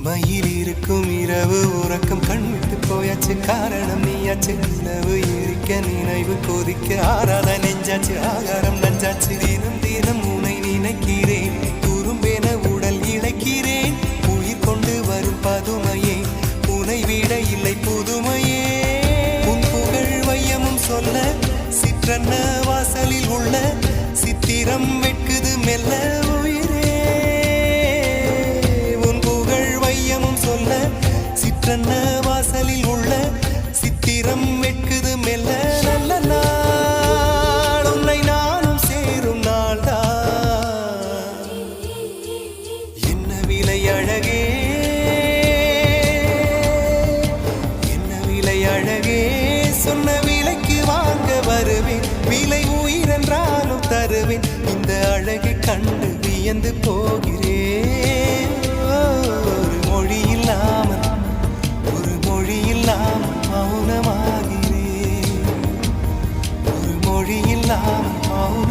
தனிமையில் இருக்கும் இரவு உறக்கம் கண்விட்டு போயாச்சு காரணம் நீயாச்சு நிலவு எரிக்க நினைவு கொதிக்க ஆறாத நெஞ்சாச்சு ஆகாரம் நஞ்சாச்சு தினம் தினம் உனை நினைக்கிறேன் துரும்பென உடல் இழைக்கிறேன் உயிர் கொண்டு வரும் பதுமையே உனை விட இல்லை புதுமையே உன் புகழ் வையமும் சொல்ல சிற்றன்ன வாசலில் உள்ள சித்திரம் வெட்குது மெல்ல சிற்றன்ன வாசலில் உள்ள சித்திரம் வெட்குது மெல்ல நல்ல நாள் உன்னை நானும் சேரும் நாள்தான் என்ன விலை அழகே என்ன விலை அழகே சொன்ன விலைக்கு வாங்க வருவேன் விலை உயிரென்றாலும் தருவேன் இந்த அழகை கண்டு வியந்து போகிறேன் ஒரு மொழி இல்லாமல் மௌனமாகிறேன் ஒரு மொழி இல்லாமல் மௌன